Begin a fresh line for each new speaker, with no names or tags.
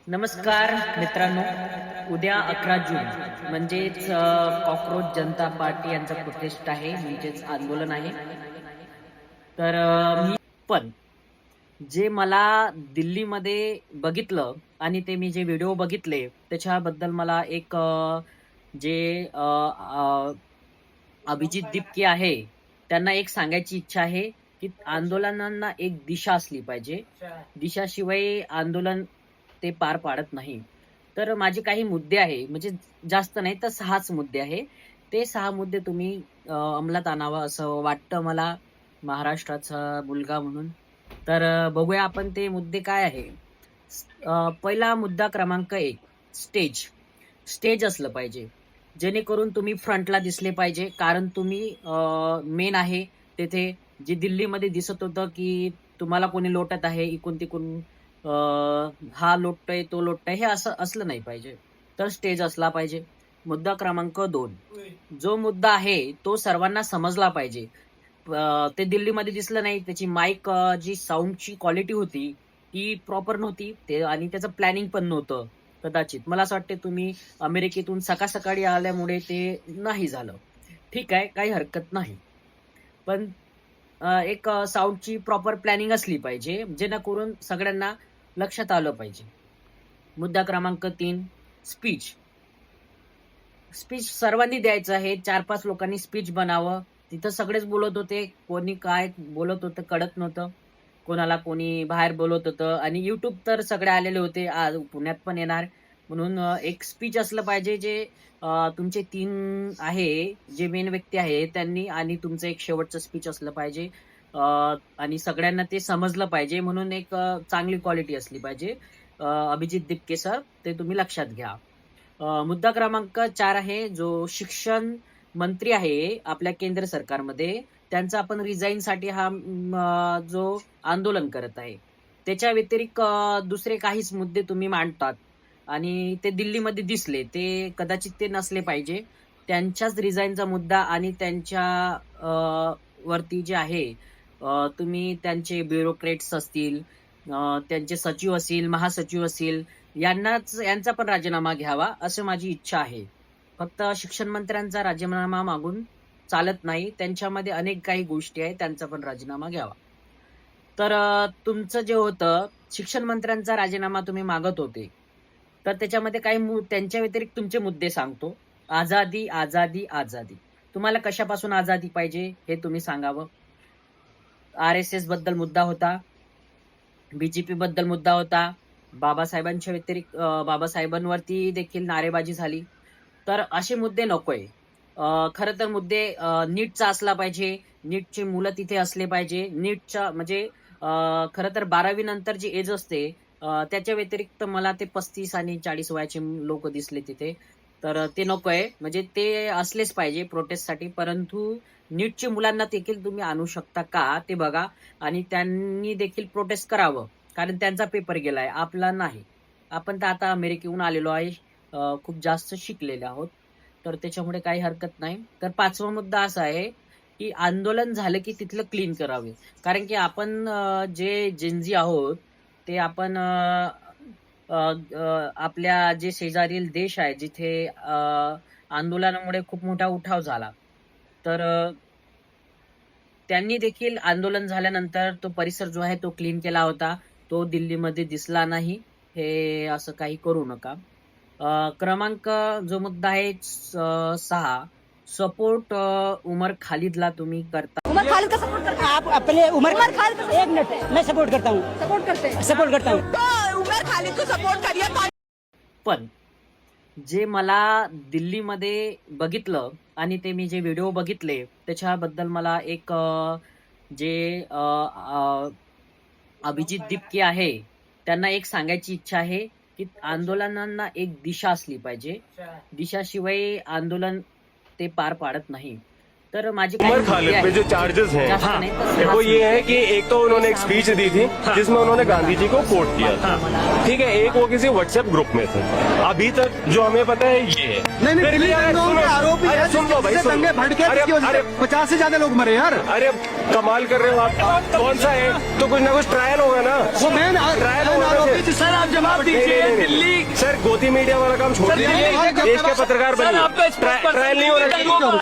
नमस्कार मित्रांनो, उद्या 11 जून म्हणजेच कॉकरोच जनता पार्टी यांचा प्रोटेस्ट आहे, म्हणजेच आंदोलन आहे. तर मी पण जे मला दिल्लीमध्ये बघितलं आणि ते मी जे व्हिडिओ बघितले त्याच्याबद्दल मला एक जे अ, अ, अभिजित दीपके आहे त्यांना एक सांगायची इच्छा आहे, की आंदोलनांना एक दिशा असली पाहिजे. दिशाशिवाय आंदोलन ते पार पाडत नाही. तर माझे काही मुद्दे आहे, म्हणजे जास्त नाही तर 6च मुद्दे आहे. ते 6 मुद्दे तुम्ही अंमलात आणावं असं वाटतं मला, महाराष्ट्राचा मुलगा म्हणून. तर बघूया आपण ते मुद्दे काय आहे. पहिला मुद्दा क्रमांक 1, स्टेज. स्टेज असलं पाहिजे. जेणेकरून तुम्ही फ्रंटला दिसले पाहिजे. कारण तुम्ही मेन आहे तेथे. जे दिल्लीमध्ये दिसत होतं, की तुम्हाला कोणी लोटत आहे इकडून-तिकडून, अ, हा लोटतोय, तो लोटतोय, हे असं असलं नाही पाहिजे. तर स्टेज असला पाहिजे. मुद्दा क्रमांक 2, जो मुद्दा आहे तो सर्वांना समजला पाहिजे. ते दिल्लीमध्ये दिसलं नाही. त्याची माईक, जी साउंडची क्वालिटी होती, ती प्रॉपर नव्हती. ते आणि त्याचं प्लॅनिंग पण नव्हतं कदाचित. मला असं वाटतं तुम्ही अमेरिकेतून सकाळ-सकाळी आल्यामुळे ते नाही झालं. ठीक आहे, काही हरकत नाही. पण एक साउंडची प्रॉपर प्लॅनिंग असली पाहिजे, जेणेकरून सगळ्यांना लक्षात आलं पाहिजे. मुद्दा क्रमांक 3, स्पीच. स्पीच सर्वांनी द्यायचं आहे. 4-5 लोकांनी स्पीच बनावं. तिथं सगळेच बोलत होते. कोणी काय बोलत होतं कळत नव्हतं. कोणाला कोणी बाहेर बोलत होतं आणि YouTube तर सगळे आलेले होते. आज पुण्यात पण येणार. म्हणून एक स्पीच असलं पाहिजे जे तुमचे 3 आहे, जे मेन व्यक्ती आहे त्यांनी, आणि तुमचं एक शेवटचं स्पीच असलं पाहिजे. अ, आणि सगळ्यांना ते समजलं पाहिजे, म्हणून एक चांगली क्वालिटी असली पाहिजे. अभिजित दिपके सर, ते तुम्ही लक्षात घ्या. मुद्दा क्रमांक 4 आहे, जो शिक्षण मंत्री आहे आपल्या केंद्र सरकारमध्ये, त्यांचा आपण रिझाईनसाठी हा जो आंदोलन करत आहे. त्याच्या व्यतिरिक्त दुसरे काहीच मुद्दे तुम्ही मांडतात आणि ते दिल्लीमध्ये दिसले. ते कदाचित ते नसले पाहिजे. त्यांच्याच रिझाईनचा मुद्दा आणि त्यांच्या वरती जे आहे, तुम्ही त्यांचे ब्युरोक्रेट्स असतील, त्यांचे सचिव असतील, महासचिव असतील, यांचा पण राजीनामा घ्यावा, असं माझी इच्छा आहे. फक्त शिक्षण मंत्र्यांचा राजीनामा मागून चालत नाही. त्यांच्यामध्ये अनेक काही गोष्टी आहेत, त्यांचा पण राजीनामा घ्यावा. तर तुमचं जे होतं, शिक्षण मंत्र्यांचा राजीनामा तुम्ही मागत होते. तर त्याच्यामध्ये काही त्यांच्या व्यतिरिक्त तुमचे मुद्दे सांगतो. आझादी, आझादी, आझादी. तुम्हाला कशापासून आझादी पाहिजे हे तुम्ही सांगावं. आर-एस-एस बद्दल मुद्दा होता. बी बद्दल मुद्दा होता. बाबासाहेबांच्या व्यतिरिक्त बाबासाहेबांवरती देखील नारेबाजी झाली. तर असे मुद्दे नकोय. खरं तर मुद्दे नीटचा असला पाहिजे. नीटची मुलं तिथे असले पाहिजे. नीटच्या म्हणजे खरं तर 12वी नंतर जी एज असते, त्याच्या व्यतिरिक्त मला ते 35 आणि 40 वयाचे लोकं दिसले तिथे. तर ते नकोय. म्हणजे ते असलेच पाहिजे प्रोटेस्टसाठी. परंतु नीटच्या मुलांना देखील तुम्ही आणू शकता का ते बघा, आणि त्यांनी देखील प्रोटेस्ट करावं. कारण त्यांचा पेपर गेलाय, आपला नाही. आपण तर आता अमेरिकेहून आलेलो आहे. खूप जास्त शिकलेले आहोत. तर त्याच्यामुळे काही हरकत नाही. तर 5वा मुद्दा असा आहे, की आंदोलन झालं की तिथलं क्लीन करावे. कारण की आपण जे जेन आहोत, ते आपण अ, आपल्या जे शेजारील देश आहे, जिथे आंदोलनामुळे खूप मोठा उठाव झाला. तर त्यांनी देखील आंदोलन झाल्यानंतर तो परिसर जो आहे तो क्लीन केला होता. तो दिल्लीमध्ये दिसला नाही. हे असं काही करू नका. क्रमांक जो मुद्दा आहे 6, सपोर्ट उमर खालिदला तुम्ही करता.
उमर खालिद का सपोर्ट करते हैं? आप अपने उमर खालिद को एक मिनट मैं सपोर्ट करता हूँ। सपोर्ट करते हैं? सपोर्ट करता हूँ। तो उमर खालिद को सपोर्ट करिए।
पण जे मला दिल्लीमध्ये बघितलं आणि ते मी जे व्हिडिओ बघितले त्याच्याबद्दल मला एक जे अ, अ, अभिजित दीपके आहे, त्यांना एक सांगायची इच्छा आहे, की आंदोलनांना एक दिशा असली पाहिजे. दिशाशिवाय आंदोलन ते पार पाडत नाही. तर माझी
उमर
काही
खालिद
मुद्दे
पे जो
आहेत.
चार्जेस हैं
जास्त नाही तर
देखो
सहा
ये है कि एक तो उन्होंने एक स्पीच दी थी जिसमें उन्होंने गांधी जी को कोट किया था, ठीक है, एक वो किसी व्हाट्सएप ग्रुप में थे। अभी तक जो हमें पता है ये है।
नहीं
फिर भी
दिल्ली
यार
दंगों के
सुनो,
आरोपी
अरे
है,
सुन लो भाई,
जिससे
सुन लो।
दंगे भड़के
अरे
जिसकी वजह
अरे
से 50 से ज्यादा लोग मरे यार।
अरे कमाल कर रहे हो आप, कौन सा है? तो कुछ ना कुछ ट्रायल होगा ना,
वो मैन
ट्रायल होगा
आरोपी
ना।
सर, आप जवाब दीजिए।
दिल्ली सर गोदी मीडिया वाला काम छोड़ दीजिए, देश के पत्रकार बनिए, ट्रायल नहीं होना चाहिए।